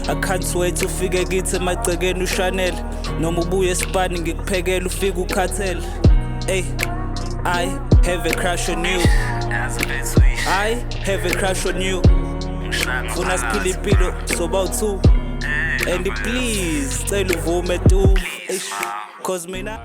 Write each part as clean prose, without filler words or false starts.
I can't wait to figure kithi emagcekeni uShanel noma ubuye esipani ngikuphekela ufike ukhathele. Hey, I have a crush on you. I have a crush on you. Funa siphila impilo sobawu2 and please cela uvume tu cause mina.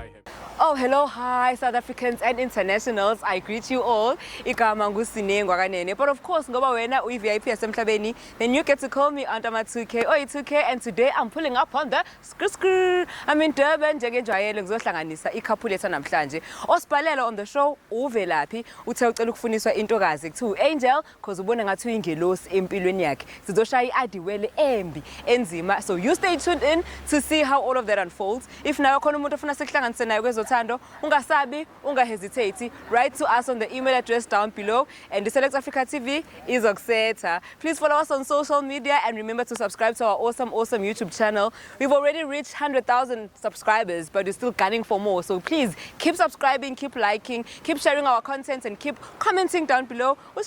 Oh, hello, hi, South Africans and internationals. I greet you all. Igama ngusine ngwakanene. But of course, ngoba wena uyi-VIP yasemhlabeni, then you get to call me under my 2K or 2K. And today I'm pulling up on the skr. I'm in Durban, njengejwayele ngizohlanganisa ikhapule ethu namhlanje. Osibhalela on the show, uvelaphi, uthe ucela ukufuniswa intokazi kuthiwa Angel, cause ubona ngathi uyingelosi empilweni yakhe. Sizoshaya iadiwele embi enzima. So you stay tuned in to see how all of that unfolds. If nayo khona umuntu ofuna sikuhlanganise naye kwezothando, ungasabi, ungahesitate, write to us on the email address down below, and the Select Africa TV is Oxeta. Please follow us on social media and remember to subscribe to our awesome YouTube channel. We've already reached 100,000 subscribers, but we're still gunning for more. So please keep subscribing, keep liking, keep sharing our content, and keep commenting down below. But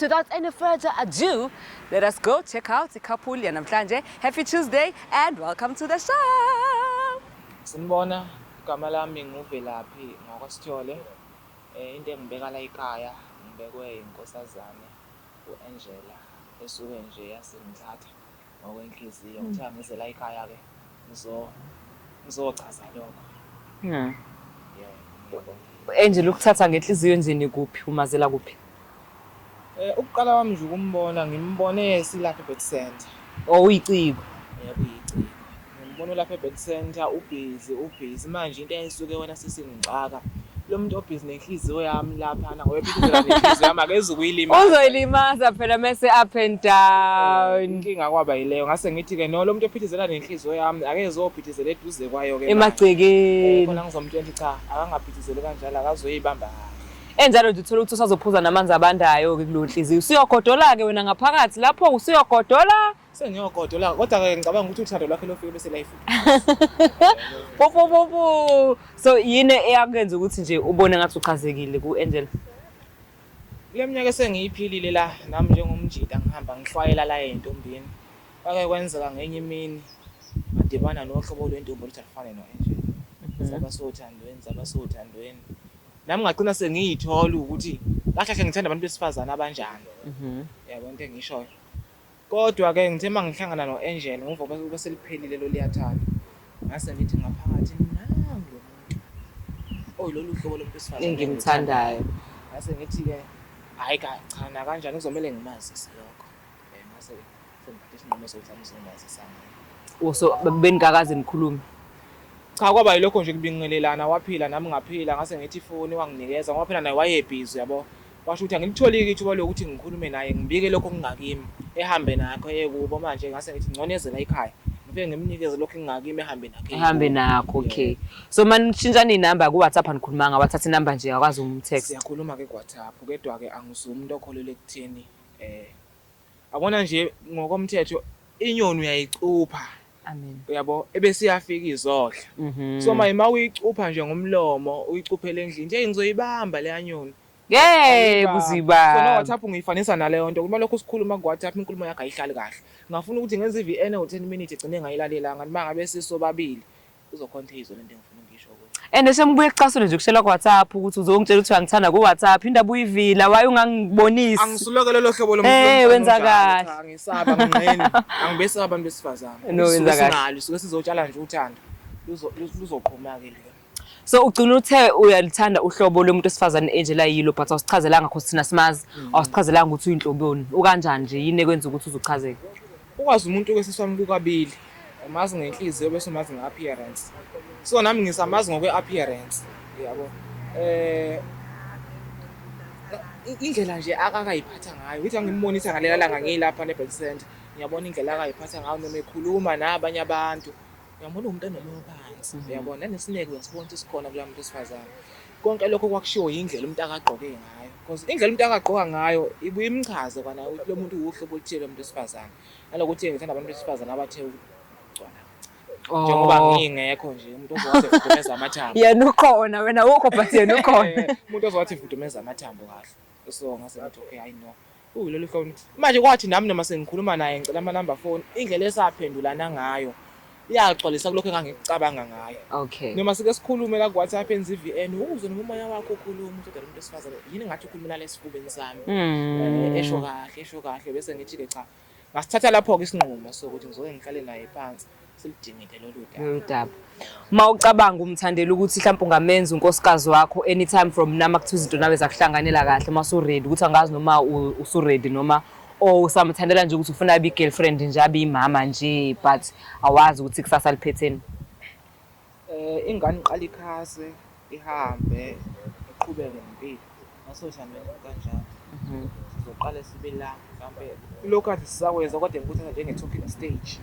without any further ado, let us go check out ikhapule namhlanje. Happy Tuesday and welcome to the show. Sinibona igama lami nguvelaphi ngakwaSithole. Into engibeka la ekhaya ngibekwe inkosazane uAngela esuke nje yasengithatha ngokwenhliziyo ngithatha ngise la ekhaya ke ngizochaza lokho. Yeah. Angela ukuthatha ngenhliziyo njeni kuphi umazela kuphi? Ukuqala wami nje ukumbona ngimbone silapha eBet Center. Uyiciko. Yebo uyiciko. Ngibona lapha eBet Center ubhizi manje into ayisuke wena sesingixaka. Lo muntu obhizi nenhliziyo yami lapha na ngoba phithizela nenhliziyo yami akezukuyilima. Uzoyilimaza phela mase up and down. Inkinga kwaba yileyo ngase ngithi ke no lo muntu ophithizela nenhliziyo yami akezophithizela eduze kwayo ke. Emagcekeni. Khona ngizomtshela cha akangaphithizeli kanjalo akazoyibamba. Enjalo nje uthola ukuthi usazophuza namanzi abandayo ke kulonhliziyo. Usiyogodola ke wena ngaphakathi lapho usiyogodola. Sengiyogodola kodwa ke ngicabanga ukuthi uthando lwakhe lofike bese life. Popo. So yini eyakenza ukuthi nje ubone ngathi uchazekile kuAngela? Le minyaka sengiyiphilile la nami njengomjida ngihamba ngihlwayela la entombini. Ake kwenzeka ngenye imini adibana nohlobo lwentombi olufane noAngela. Sabasothandweni. Nami ngagcina sengiyithola ukuthi kahle ngithanda abantu besifazana abanjani. Yabo into engishoyo. Kodwa ke ngithe mangihlangana noAngel ngoba bese liphelile lo liyathanda. Ngase ngithi ngaphakathi nangu lo muntu. Lolu hlobo lomuntu besifazana engimthandayo. Ngase ngithi ke hayi cha na kanjani kuzomela ngimazise lokho. Ngase sengithi sinqomo sokuthanda ngimazisana. So beningakaze nikhulume. Cha kwaba yilokho nje kubingelelana waphila nami ngaphila ngase ngithi ifoni wanginikeza ngoba phela naye wayebhizi yabo. Washo ukuthi angilitholiki ithuba lokuthi ngikhulume naye ngibike lokho kungakimi ehambe nakho ekubo manje ngase ngithi ngconezela ekhaya ngifike ngimnikeze lokho engakimi ehambe nakho okay. So manishintshana inamba ku WhatsApp anikhulumanga wathatha inamba nje akwazi umtext. Siyakhuluma ke ku WhatsApp kedwa ke angisumuntu okholele ekutheni abona nje ngokomthetho inyoni uyayicupha. Amen. Uyabo ebese iyafika izodla. So mayima uyicupha nje ngomlomo uyicuphele endlini nje ngizoyibamba le nyoni. Buziba. Khona WhatsApp ngiyifanisa naleyo nto kuma lokho sikhuluma ku WhatsApp inkulumo yakhe ayihlali kahle. Ngafuna ukuthi ngenze iVN u10 minutes egcine ngayilalelanga mangabe sisobabili uzokhonta izolo lento engifuna ngisho ukuthi. And sembuye ecasule nje ukushela ku WhatsApp ukuthi uzongitshela ukuthi angithanda ku WhatsApp indaba uyivila waye ungangibonisi. Angisulokele lo hlobo lomuntu. Wenza kahle. Ngisaba ngqeni. Angibese abantu besifazana. No wenza kahle. Suke sizotshala nje uthando. Luzoqhuma ke le. So ugcina uthe uyalithanda uhlobo lomuntu esifazane Angela yilo but awusichazelanga ukuthi sina simazi awusichazelanga ukuthi uyinhloboni ukanjani nje yini ekwenza ukuthi uzochazeka ukwazi umuntu kwesiswami kukabili umazi ngenhliziyo bese umazi ngeappearance so nami ngisamazi ngokweappearance yabo indlela nje akakayiphatha ngayo uthi angimbonisa ngalela langa ngilapha neBet Center ngiyabona indlela akayiphatha ngayo noma ekhuluma nabanye abantu uyabona umuntu anomoya phansi uyabona nesineke ngisibona ukuthi sikhona kula muntu esifazana konke lokho kwakushiwo indlela umuntu akagqoke ngayo because indlela umuntu akagqoka ngayo ibuye imchaze kwana ukuthi lo muntu uhlobo oluthile umuntu esifazana nalokuthi ngithanda abantu besifazana abathe ugcwana njengoba ngingekho nje umuntu ozowathi fudumeza amathambo yena ukhona wena ukho but yena ukhona umuntu ozowathi fudumeza amathambo kahle so ngase ngathi okay I know Lolu phone manje kwathi nami noma sengikhuluma naye ngicela ama-number phone indlela esaphendulana ngayo iyaxolisa kulokho engangicabanga ngayo. Okay. Noma sike sikhulume la ku-WhatsApp enza i-VN uzwe noma umoya wakho ukhuluma uthi lo muntu esifazane yini ngathi ukhuluma nale sifubeni sami. Esho kahle bese ngithi-ke cha ngasithatha lapho-ke isinqumo sokuthi ngizoke ngihlale naye phansi silidingile lolu daba. Mawucabanga umthandela ukuthi mhlawumbe ungamenza unkosikazi wakho anytime from now makuthiwa izinto nawe zakuhlanganela kahle mase ready ukuthi angazi noma usu ready noma usamthandela nje ukuthi ufuna abe girlfriend nje abe imama nje but awazi ukuthi kusasa liphetheni. Ingane iqala ikhase ihambe iqhubeke ngempilo ngasohlaneni kanjalo. Sizoqala sibe la mhlambe lokho athi sisakwenza kodwa ngikuthatha njenge talking stage.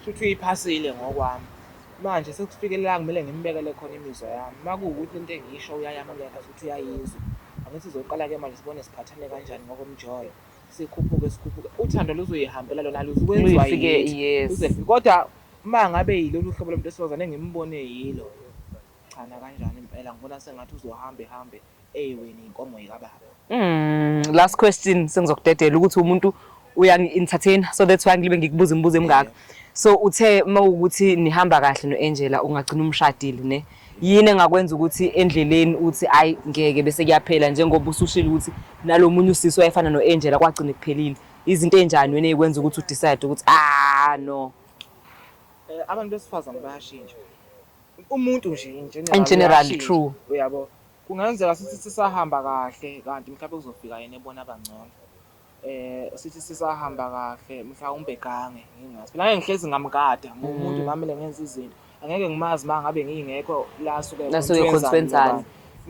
Futhi uyiphasile ngokwami. Manje sekufikelela kumele ngimbekele khona imizwa yami. Makuwukuthi into engisho uyayamukela futhi uyayizwa. Angithi sizoqala ke manje sibone siphathane kanjani ngokomjoyo. Sikhuphuke uthando luzoyihambela lona luzokwenziwa yini. Kodwa mangabe yilolu hlobo lomuntu esifazane engimbone yilo. Chana kanjani impela ngibona sengathi uzohambe wena inkomo yikababa. Last question sengizokudedela ukuthi umuntu uyangi-entertain so that's why ngibe ngikubuza imibuzo emingaka. So uthe mawukuthi nihamba kahle noAngela ungagcina umshadile ne yini engakwenza ukuthi endleleni uthi ayi ngeke bese kuyaphela njengoba usushila ukuthi nalomunye usisi wayefana noAngela kwagcina kuphelile izinto enjani wena ekwenza ukuthi udecide ukuthi no abantu besifazane bayashintsha umuntu nje in general true uyabo kungenzeka sithi sisahamba kahle kanti mhlawumbe kuzofika yena ebona abangcono sithi sisahamba kahle mhlawumbe gange ngingazi phela ngeke ngihlezi ngamgada umuntu nami lengenza izinto angeke ngimazi mangabe ngingekho la suke consequence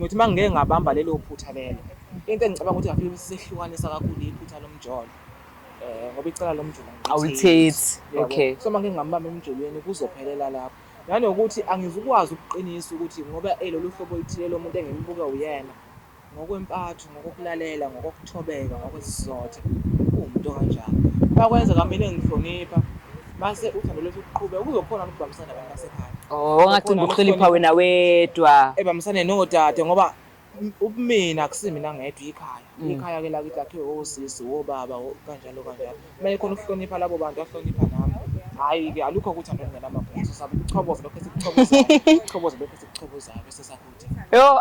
ngithi mangeke ngabamba lelo phutha lelo into engicabanga ukuthi ngafika sisehlukanisa kakhulu iphutha lomjolo ngoba icala lomjolo awuthethi okay so mangeke ngambamba emjolweni kuzophelela lapho nanokuthi angizukwazi ukuqinisa ukuthi ngoba lolu hlobo oluthile lomuntu engimbuka uyena ngokwempatho ngokukulalela ngokuthobeka ngokwesizotha umuntu kanjalo bakwenza kamele ngihlonipha base uthando lwethu uqhubeka kuzokhona ukubambisana nabantu basekhaya ungagcina ukuhlonipha wena wedwa ebambisane nodade ngoba ubumina akusimina ngedwa ikhaya ke lakithi lakhe osisi obaba kanjalo manje khona ukuhlonipha labo bantu ahlonipha nami hayi ke alukho ukuthi angenamaphutha sabe ukuchoboza lokho esikuchobozayo bese sakuthi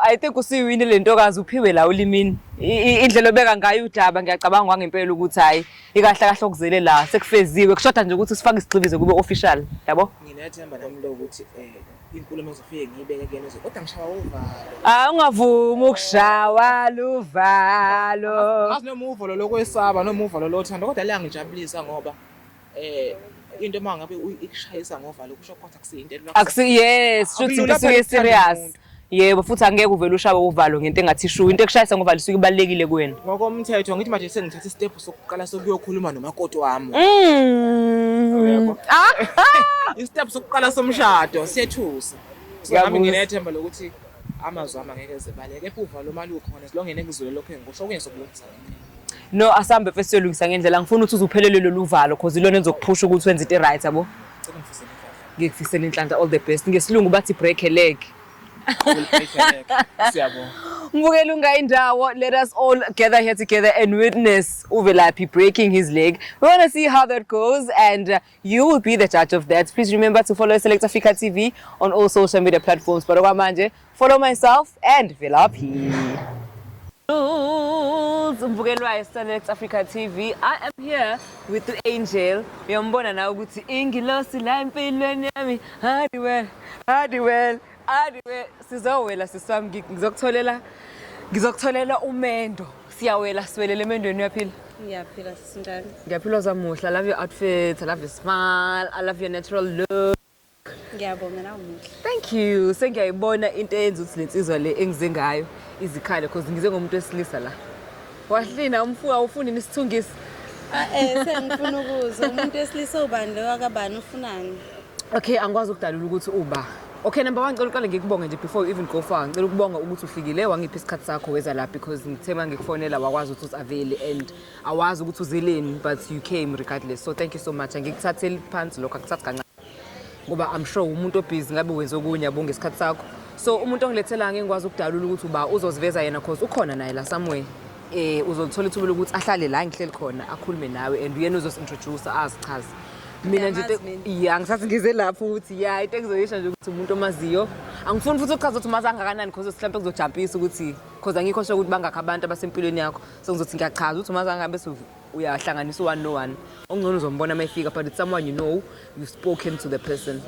I think usiwini lentokazi uphiwe la ulimini indlela obeka ngayo udaba ngiyacabanga wangempela ukuthi hayi ikahle kahle okuzele la sekufeziwe kushoda nje ukuthi sifake isigcibizo kube official yabo nginethemba nami lo ukuthi inkulumo ezofike ngiyibeke kuyena kodwa ngishawa uvalo ungavumi ukushawa luvalo ngazi noma uvalo lokwesaba noma uvalo lothando kodwa la ngijabulisa ngoba into mangabe ukushayisa ngovalo kusho kodwa kusiyinto yes shuthi into serious yebo futhi angeke uvele ushawe uvalo ngento engathi shu into ekushayisa ngovalo isuke ibalekile kuwena ngokomthetho ngithi manje sengithatha istep sokuqala sokuyokhuluma nomakoti wami istep sokuqala somshado siyethusa ngami nginethemba lokuthi amazwi ami angeke ezebaleke uvalo malukhona silongene kuzule lokho engisho kunye sokulungisa no asambe first yolungisa ngendlela ngifuna ukuthi uzuphelele lolu valo because ilona enzokuphusha ukuthi wenze into right yabo ngikufisela inhlanhla all the best ngesilungu bathi break a leg siyabonga mbukela ungayindawo let us all gather here together and witness Uvelaphi breaking his leg. We want to see how that goes and you will be the judge of that. Please remember to follow Select Africa TV on all social media platforms. But okwamanje follow myself and Velaphi. Umbukelwa Select Africa TV. I am here with the Angel. Uyambona na ukuthi ingilosi la empilweni yami. Hadi well. Sizowela sisami ngizokutholela umendo. Siyawela siwelele emendweni uyaphila? Ngiyaphila sisinjani? Ngiyaphila zamuhla. I love your outfit, I love your smile, I love your natural look. Ngiyabonga na umuhle. Thank you. Sengiyayibona into eyenza ukuthi lensizwa le engize ngayo izikhale because ngize ngomuntu wesilisa la. Wahlina umfuka ufuna nisithungisi. Sengifuna ukuzwa umuntu wesilisa ubani lo akabani ufunani? Okay, angikwazi ukudalula ukuthi uba. Okay, number 1 ngicela uqale ngikubonge nje before you even go far. Ngicela ukubonga ukuthi ufikile wangipha isikhathi sakho weza la because ngithema ngikufonela wakwazi ukuthi usavele and awazi ukuthi uzeleni but you came regardless. So thank you so much. Ngikuthathele phansi lokho akuthathi kancane. Ngoba I'm sure umuntu obusy ngabe wenze okunye yabonga isikhathi sakho. So umuntu ongilethela ngeke ngikwazi ukudalula ukuthi uba uzoziveza yena because ukhona naye la somewhere. uzolithola ithuba lokuthi ahlale la ngihleli khona akhulume nawe and uyena uzosintroduce azichaze mina nje angisathi ngize lapho ukuthi into engizoyisho nje ukuthi umuntu omaziyo angifuni futhi ukuchaza ukuthi umazi angakanani because mhlawumbe kuzojumpisa ukuthi because angikho sure ukuthi bangakho abantu abasempilweni yakho so ngizothi ngiyachaza ukuthi umazi angabe uyahlanganisa one no one ongcono uzombona mayifika but it's someone you know you've spoken to the person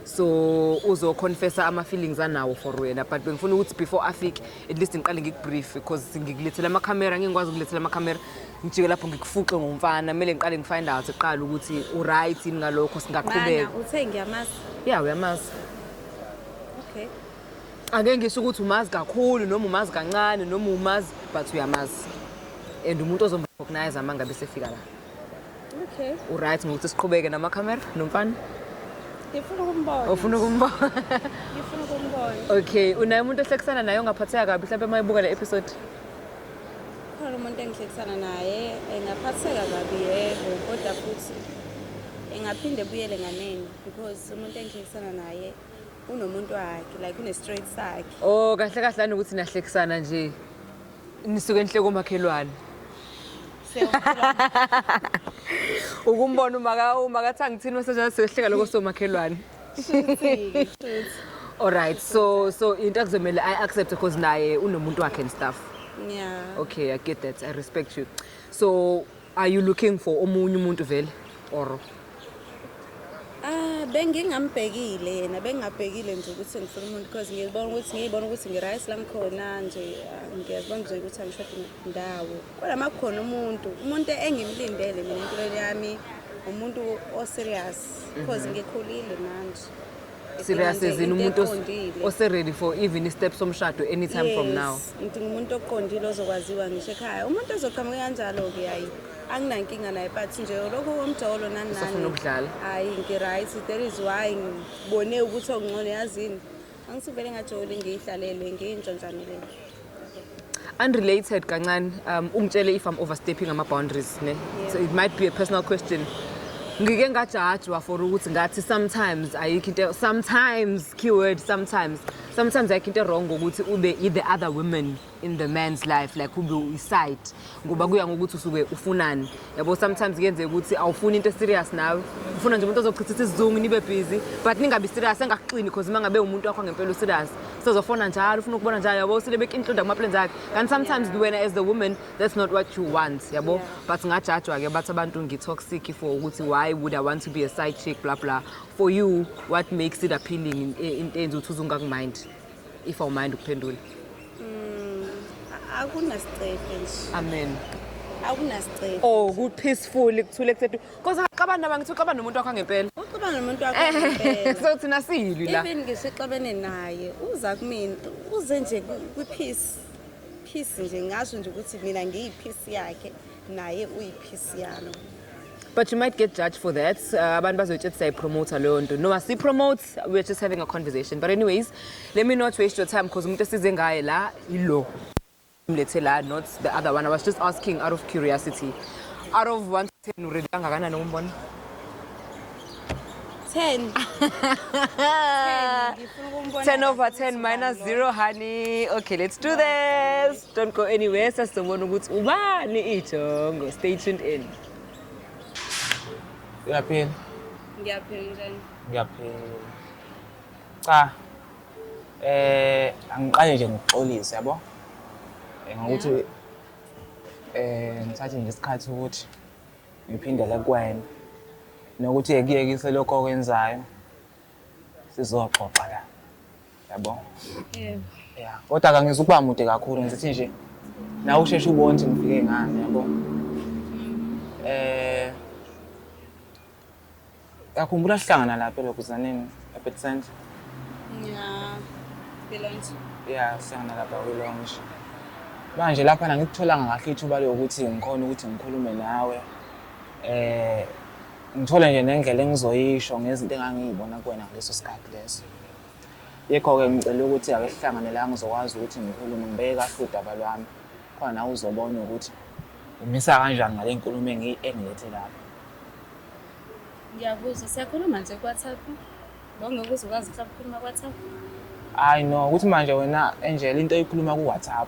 so uzoconfessa ama-feelings anawo for wena but bengifuna ukuthi before afike at least ngiqale ngikubrief because ngikulethela amakhamera ngingikwazi ukulethela amakhamera ngijike lapho ngikufuqe ngomfana kumele ngiqale ngifind out eqala ukuthi uright yini ngalokho singaqhubeka uthe ngiyamazi uyamazi okay ake ngisho ukuthi umazi kakhulu noma umazi kancane noma umazi but uyamazi and umuntu ozomrecognize uma ngabe sefika la okay uright ngokuthi siqhubeke namakhamera nomfana ngifuna ukumbona ufuna ukumbona ngifuna ukumbona okay unaye umuntu ehlekisana naye ongaphatheka kabi mhlawumbe mayibuka le episode khona umuntu engihlekisana naye engaphatheka kabi yebo kodwa futhi engaphinde buyele nganeni because umuntu engihlekisana naye unomuntu wakhe like une-straight sakhe kahle kahle anokuthi nahlekisana nje nisuke enhleko omakhelwane ukumbona umakathi angithini wasenjalo sehleka lokho somakhelwane alright so into akuzomele I-accept because naye unomuntu wakhe and stuff yeah okay I get that I respect you so are you looking for omunye umuntu vele or bengingambhekile yena bengingabhekile nje ukuthi ngifuna umuntu because ngiyibona ukuthi ngiright la ngikhona nje ngiyazibona nje ukuthi angishodi ndawo kodwa makukhona umuntu engimlindele mina empilweni yami umuntu o-serious because ngikhulile manje serious ezini umuntu ose-ready for even i-step somshado anytime from now ngidinga umuntu oqondile ozokwaziwa ngisho ekhaya umuntu ozoqhamuka kanjalo-ke hayi anginankinga naye but nje lokho komjolo usafuna ukudlala hayi ngiright there is why ngibone ukuthi okungcono yazini angithi vele ngajoli ngiyihlalele ngiyintshontshanele unrelated kancane ungitshele if I'm overstepping ama-boundaries ne so it might be a personal question ngike ngajajwa for ukuthi ngathi sometimes ayikho into sometimes keyword sometimes ayikho into wrong ngokuthi ube the other women in the man's life like ube iside ngoba kuya ngokuthi usuke ufunani yabo sometimes kuyenzeka ukuthi awufuni into serious nawe ufuna nje umuntu ozochithisa isizungu nibe busy but ningabi serious engakuxini because mangabe umuntu wakho ngempela serious sozofona njalo ufuna ukubona njalo yabo sile bekinhloda kuma-plans akhe and sometimes wena as the woman that's not what you want yabo but ngajajwa ke bathi abantu ngi-toxic for ukuthi why would I want to be a side chick blah blah for you what makes it appealing in enze ukuthi uzungakumind if awumind ukuphendula akunasicefe nje amen akunasicefe ku-peaceful kuthule kusethu because abantu abangithi uxabana nomuntu wakho angempela uxabana nomuntu wakho angempela so thina siyilwi la even ngisexabene naye uza kumina uze nje kwi-peace nje ngasho nje ukuthi mina ngiyi-peace yakhe naye uyi-peace yami but you might get judged for that abantu bazotshe siyayipromote leyo nto noma siyipromote we're just having a conversation but anyways let me not waste your time because umuntu esize ngaye la ilo mlethe la not the other one I was just asking out of curiosity out of 1 to 10 uredi kangakanani umbona 10 10 over 10 minus 0 honey okay let's do this don't go anywhere sasizobona ukuthi ubani ijongo stay tuned in Uyaphila? Ngiyaphila njani? Ngiyaphila. Cha. Angiqale nje ngixolise yabo. Ngokuthi ngithathe nje isikhathi ukuthi ngiphindele kuwena. Nokuthi ekuyekise lokho okwenzayo. Sizoxoxa la. Yabo? Yebo. Yeah. Kodwa akangizukuba mude kakhulu ngithi nje nawe usheshe ubone ukuthi ngifike ngani yabo. Yakhumbula sihlangana lapha lokuzaneni eBethesda. Yeah. Belonje. Yeah, sihlangana lapha kwilonje. Manje lapha ngikutholanga kahle ithuba lokuthi ngikhona ukuthi ngikhulume nawe. Ngithole nje nendlela engizoyisho ngezinto engangiyibona kuwena ngaleso sikhathi leso. Yekho ke ngicela ukuthi ake sihlangane la ngizokwazi ukuthi ngikhulume ngibeke kahle udaba lwami. Khona nawe uzobona ukuthi umisa kanjani ngale nkulumo engilethe lapha. Ngiyabuzwa siyakhuluma nje ku-WhatsApp. Ngeke uzokwazi mhlawumbe ukukhuluma ku-WhatsApp. Hayi no, ukuthi manje wena Angel into oyikhuluma ku WhatsApp.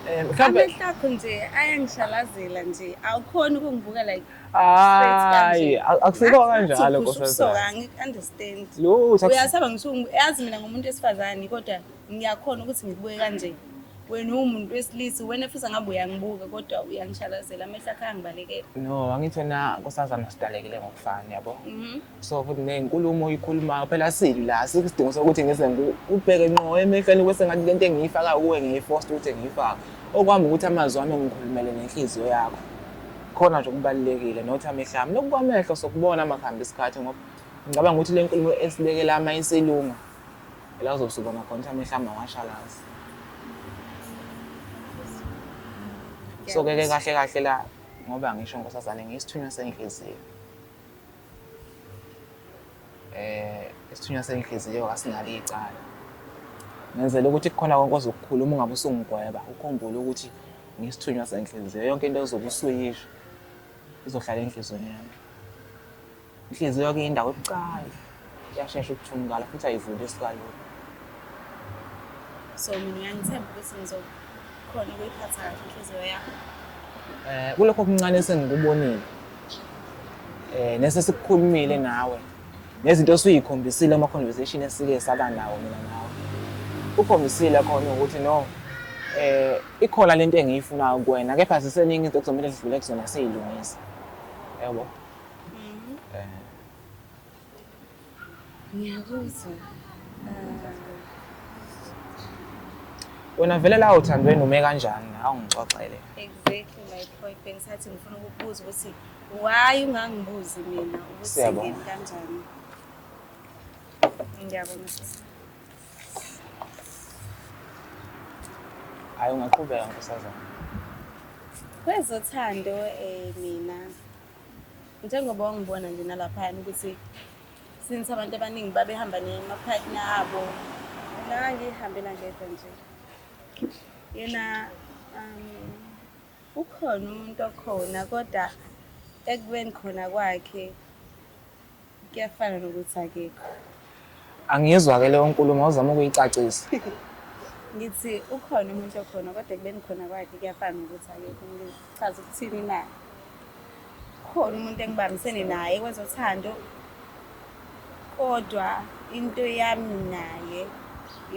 Mhlambe amehlo akho nje ayangishalazela nje awukhona ukungibuka like hayi akusikho kanjalo Nkosazana angi-understand Lutho uyasaba ngisho yazi mina ngumuntu wesifazane kodwa ngiyakhona ukuthi ngikubuke kanje wena umuntu wesilisa wena futhi ngabe uyangibuka kodwa uyangishalazela amehlo akho ayangibalekela no angithi na Nkosazana sidalekile ngokufana yabo so futhi nenkulumo oyikhulumayo phela sili la sikusidingo sokuthi ngize ubheke ngqo emehlweni bese ngathi lento engiyifaka kuwe ngiyiforce ukuthi ngiyifaka okwami ukuthi amazwi ami ngikhulumele nenhliziyo yakho khona nje kubalekile nothi amehlo ami lokukwamehlo sokubona makhamba isikhathi ngoba ngicabanga ukuthi le nkulumo esibekela ama isilunga la uzosubona khona amehlo ami awashalazi so ke kahle la ngoba ngisho Nkosazana ngisithunywa senhliziyo isithunywa senhliziyo asinali icala ngenzela ukuthi kukhona konke ozokukhuluma ungabe usungigweba ukhumbule ukuthi ngisithunywa senhliziyo yonke into ezobe usuyisho izohlala enhlizweni yami inhliziyo ke indawo ebucayi iyashesha ukuthungala futhi ayivuli isikalulu so mina ngiyangithemba ukuthi ngizokhona ukuyiphatha kahle inhliziyo yakho kulokho okuncane esengikubonile nese sikukhulumile nawe nezinto osuyikhombisile ama conversation esike saba nawo mina nawe ukhombisile khona ukuthi no ikhona lento engiyifunayo kuwena kepha siseningi into kuzomela sidlule kuzona seyilungisa yabo ngiyakuzwa wena vele la uthandweni ume kanjani awungixoxele exactly my point bengisathi ngifuna ukubuza ukuthi why ungangibuzi mina ukuthi ngini kanjani ngiyabona hayi ungaqhubeka Nkosazana kwezothando mina njengoba ungibona nje nalapha ukuthi since abantu abaningi babehamba nemapartner abo ngihambela ngedwa nje yena ukhona umuntu okhona kodwa ekubeni khona kwakhe kuyafana nokuthi akekho angizwa ke leyo nkulumo awuzama ukuyicacisa ngithi ukhona umuntu okhona kodwa ekubeni khona kwakhe kuyafana nokuthi akekho ngichaza ukuthini na khona umuntu engibambisene naye kwezothando kodwa into yami naye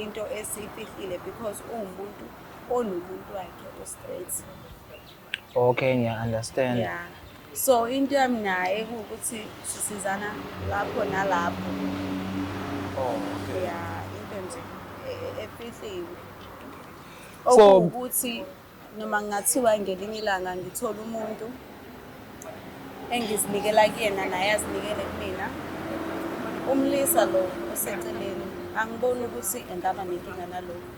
into esifihlile because umuntu onomuntu wakhe o-straight okay ngiya-understand yeah so into yami naye ukuthi sisizana lapho nalapho okay yeah into nje efihlile So- ukuthi noma ngathiwa ngelinye ilanga ngithola umuntu engizinikela kuyena naye azinikele kumina umlisa lo oseceleni angiboni ukuthi engaba nenkinga nalokho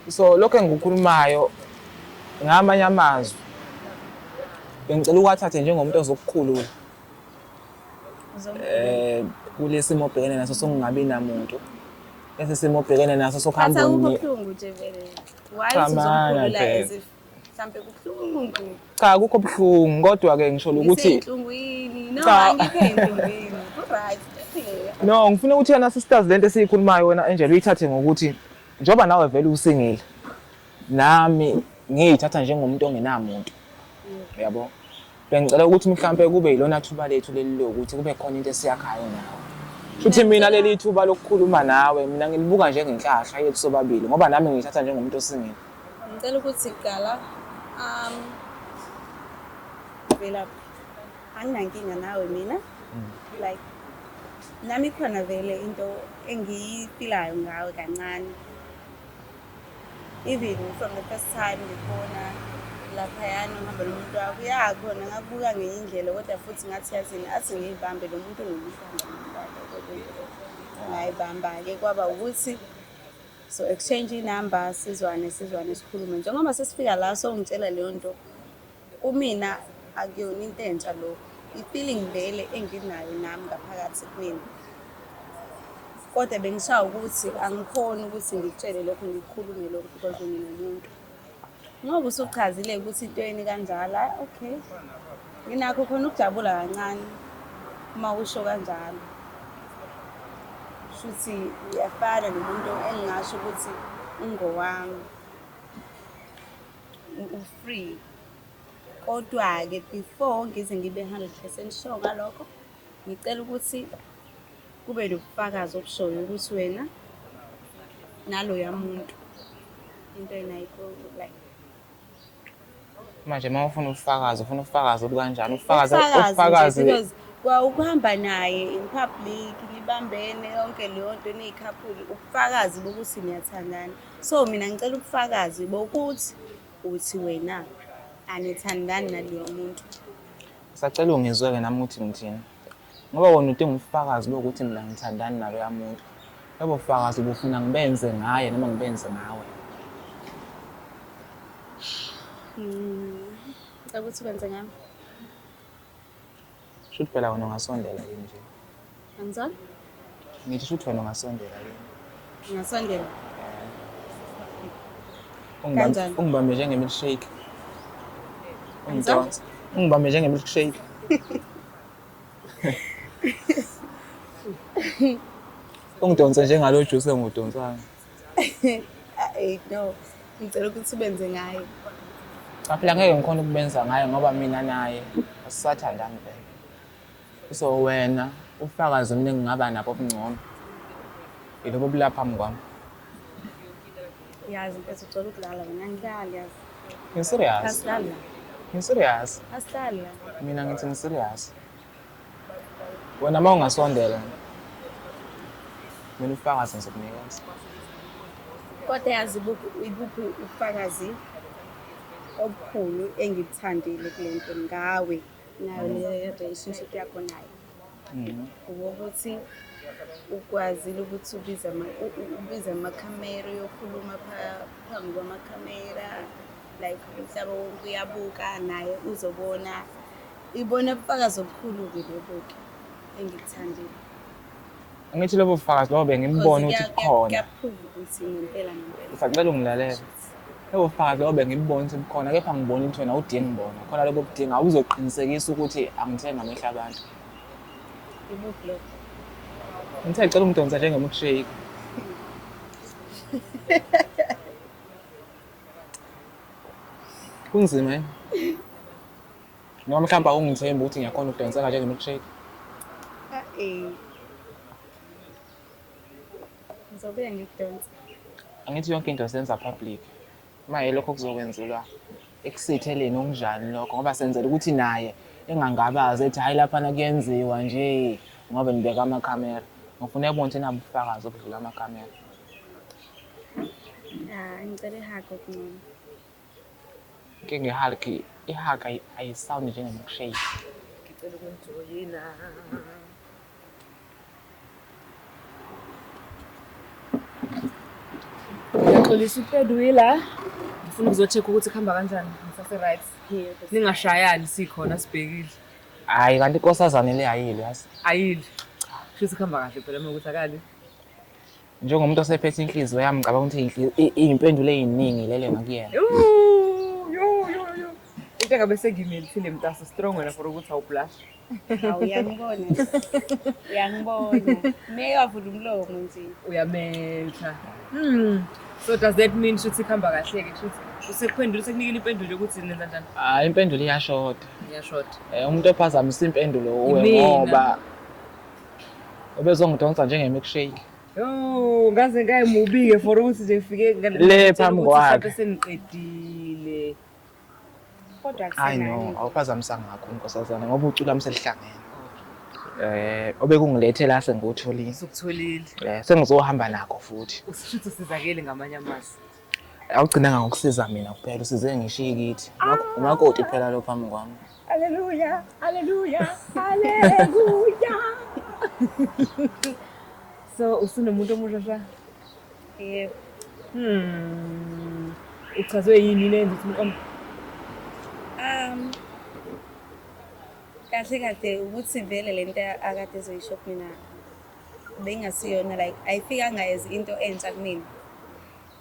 so lokho engikukhulumayo ngamanye amazwi bengicela ukwathathe njengomuntu ozokukhulula kulesimo obhekene naso sokungabi namuntu bese simo obhekene naso sokuhamba kubuhlungu nje vele why uzokhulula as if mhlambe kubuhlungu cha akukho buhlungu kodwa ke ngisho ukuthi enhlungwini no angikho enhlungwini right no ngifuna ukuthi yana sisters lento esiyikhulumayo wena Angel uyithathe ngokuthi njoba nawe vele usingile nami ngiyithatha njengomuntu ongenamuntu yabo bengicela ukuthi mhlambe kube yilona thuba lethu leli lokuthi kube khona into esiyakhayo nawe futhi mina leli thuba lokukhuluma nawe mina ngilibuka njengenhlahla yethu sobabili ngoba nami ngiyithatha njengomuntu osingile ngicela ukuthi gala vela anginankinga nawe mina like nami khona vele into engiyifilayo ngawe kancane even from the first time ngibona laphayana ngihamba nomuntu wakho yakhona ngakubuka ngenye indlela kodwa futhi ngathi yazini athi ngiyibambe lo muntu ngayibamba-ke kwaba ukuthi so exchange inumber sizwane sikhulume njengoba sesifika la songitshela leyo nto kumina akuyona into entsha lo i-feeling vele enginayo nami ngaphakathi kumina kodwa bengishaya ukuthi angikhoni ukuthi ngikutshele lokho ngikukhulume lokho because mina umuntu ngoba usuchazile ukuthi into yeni kanjalo okay nginakho khona ukujabula kancane uma usho kanjalo shuthi uyafana nomuntu engingasho ukuthi ungowami u-free. Kodwa-ke before ngize ngibe 100% sure ngalokho, ngicela ukuthi kube nobufakazi obushoyo ukuthi wena naloya muntu into enayikho like Manje uma ufuna ubufakazi obukanjani? ubufakazi because ukuhamba naye in public nibambene yonke leyo nto niyikhaphuli ubufakazi bokuthi niyathandana. So mina ngicela ubufakazi bokuthi uthi wena anithandani naleyo muntu. Sacela ungizweke nami ukuthi ngithini. Ngoba wona udinga ubufakazi bokuthi mina ngithandani naloya muntu. Lobo bufakazi bufuna ngibenze ngaye noma ngibenze ngawe. Ngicela ukuthi benze ngami. Shothi phela wena ungasondela yini nje? Angizona? Ngithi shothi wena ungasondela yini? Ngasondela. Ungibambe njenge-milkshake. Angizona? Ungibambe njenge-milkshake. Ungidonse njengalo juice engudonsanga. No. Ngicela ukuthi benze ngayo. Cha phela ngeke ngikhona ukubenza ngayo ngoba mina naye asisathandani phela. So wena ufakazi mina ngingaba nabo obungcono. Yilobo bulapha phambi kwami. Yazi mfethu ucela ukudlala wena ngidlala yazi. Ngiserious. Asidlala. Ngiserious. Asidlala. Mina ngithi ngiserious. Wena uma ungasondela mina ufakazi ngizokunikeza. Kodwa yazi ibuphi ubufakazi obukhulu engibuthandile kule nto ngawe nayo le relationship yakho naye. Ukuthi ukwazile ukuthi ubiza amakhamera yokhuluma phambi kwamakhamera like umhlaba wonke uyabuka naye uzobona. Ibona ubufakazi obukhulu-ke lobo-ke engibuthandile. Angithi lobo bufakazi lobo bengibona ukuthi bukhona. Kuyaphuma ukuthi ngempela. Ngisacela ungilalele. Lobo bufakazi lobo bengibona ukuthi bukhona kepha ngibona ukuthi wena udinga ngibona. Khona lobo budinga awuzoqinisekisa ukuthi angithenga amehla abantu. Ibuphi lokho? Ngithe ngicela ungidonsa njenge-milkshake. Kunzima yini? Noma mhlawumbe ungithemba ukuthi ngiyakhona ukudonseka njenge-milkshake. Ngizobuye ngikudonse. Angithi yonke into senza public. Maye lokho kuzokwenzelwa ekusitheleni okunjani lokho ngoba senzela ukuthi naye engangabazi ethi hayi lapha kuyenziwa nje ngoba nibeka amakhamera. Ngifuna ubone ukuthi nabo ubufakazi obudlula amakhamera. Ngicela ihako kungcono. Ke ngehulk ihaka ayisound njenge-milkshake. Ngicela ukungijoyina. Ngiyaxolisa upedwila. Ngifuna ukuzocheck ukuthi kuhamba kanjani. Ngisase right. Ningashayani sikhona sibhekile. Hayi kanti inkosazane le ayile yazi. Ayile. Kusho kuhamba kahle phela uma ukuthi akali. Njengomuntu osephethe inhliziyo yami ngicabanga ukuthi impendulo eziningi lele ngakuyena. Yo. Into ngabe sengimethile mntaso strong wena for ukuthi awublush. Uyangibona. Uyangibona. Mekavula umlomo nje. Uyametha. So does that mean ukuthi kuhamba kahle ke futhi usekuphendula sekunikile impendulo ukuthi nenza kanjani? Hayi impendulo iyashoda. Iyashoda. Umuntu ophazamisa impendulo ngoba ubezongidonsa njenge-milkshake. Yo, ngaze ngayimubi ke for ukuthi nje ngifike Le phambi kwakhe. Seniqedile. Kodwa I know awuphazamisanga ngakho inkosazana ngoba ucula mselihlangene. Obekungilethe la sengutholile. Sokutholile. Sengizohamba nakho futhi. Usisho usizakele ngamanye amazwi. Awugcinanga ngokusiza mina kuphela usize ngishiye kithi. Umakoti phela lo phambi kwami. Hallelujah. Hallelujah. Hallelujah. So usunomuntu omusha sha? Yebo. Uchazwe yini lenze ukuthi umqondo? Kahle ukuthi vele lento akade ezoyisho mina bengasiyona like ayifikanga as into entsha kumina.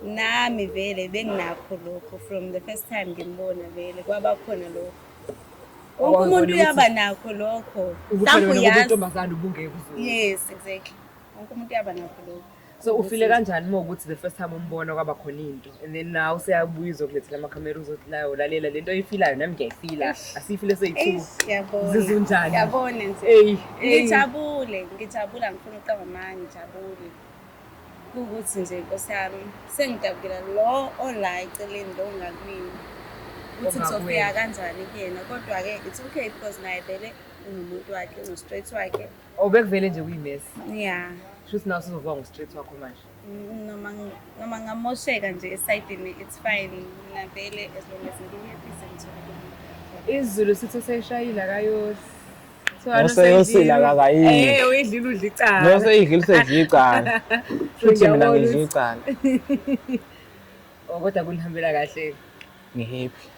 Nami vele benginakho lokho from the first time ngimbona vele kwaba khona lokho. Wonke umuntu uyaba nakho lokho. Mhlawumbe uyazi intombazana ubungeke uzwe. Yes, exactly. Wonke umuntu uyaba nakho lokho. So ufile kanjani uma ukuthi the first time umbona kwaba khona into and then now seyabuya uzokulethela amakhamera uzothi la ulalela lento oyifilayo nami ngiyayifila asifile seyi2 Ngiyabona. zizunjani Ngiyabona nje. Hey, Ngijabula ngifuna uqamba manje ngijabule. Ukuthi nje Nkosi yami sengidabulela lo ola eceleni lo ngakumina. Uthi kuzofika kanjani kuyena kodwa ke it's okay because naye vele umuntu wakhe uno-straight wakhe. Obekuvele nje uyimess. Yeah. Shuthi nawe sizova ngo-straight wakho manje. Noma ngamosheka nje esayidini it's fine. Mina vele as long as ngiyiphise ngithola. Izulu sithi seyishayila kayosi. Useyosila kakayini. Uyidlile udla icala. Noseyidlile usedla icala. Futhi mina ngidla icala. Kodwa kunihambela kahle. Ngihappy.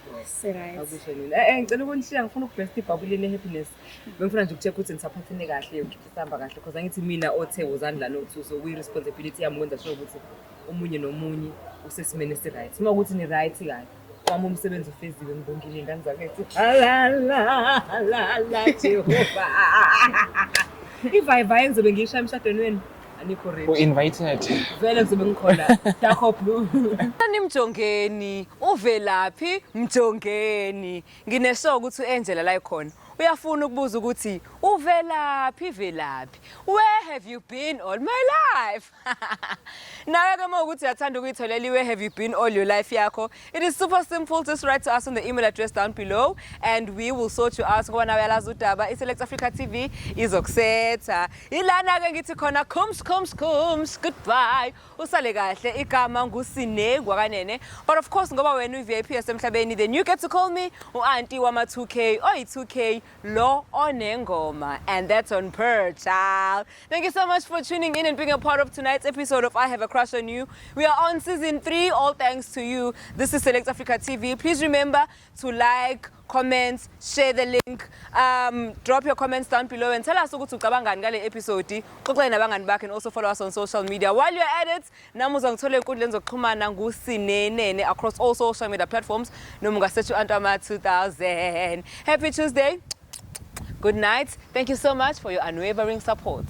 Right. Akusho nini. Ngicela ukunishiya ngifuna ukubest ibhabulini happiness. Bengifuna nje ukucheck ukuthi ngisaphathene kahle ukihamba kahle because angithi mina othe uzandla no2 so we responsibility yami ukwenza sure ukuthi omunye nomunye usesimene esi right. Uma ukuthi ni right kahle. Wami umsebenzi ufeziwe ngibongile ingane zakethi. La Jehova. Ivibe enzobe ngishaya emshadweni wenu. Anikho ready. U-invited. Vele ngizobe ngikhona. Dakho blue. Mjongeni, uvelaphi Mjongeni. Nginesho ukuthi uAngela la ikhona. Uyafuna ukubuza ukuthi uvelaphi velaphi. Where have you been all my life? Nawe ke ukuthi uyathanda ukuyitholela where have you been all your life yakho. It is super simple, just write to us on the email address down below and we will sort you out ngoba nawe yalazi udaba iSelect Africa TV izokusetha. Ilana ke ngithi khona kums goodbye. Usale kahle igama ngusine kwakanene. But of course ngoba wena uVIP yasemhlabeni then you get to call me uAuntie wama 2K oyi2K lo onengoma and that's on Per child. Thank you so much for tuning in and being a part of tonight's episode of I Have a Crush on You. We are on season 3 all thanks to you. This is Select Africa TV. Please remember to like, comment, share the link, drop your comments down below and tell us ukuthi ucabangani ngale episode. Xoxela nabangani bakhe and also follow us on social media. While you're at it, namuza ngithola inkundleni zokuxhumana ngusinenene across all social media platforms. Noma ungasearch uAntama 2000. Happy Tuesday. Good night. Thank you so much for your unwavering support.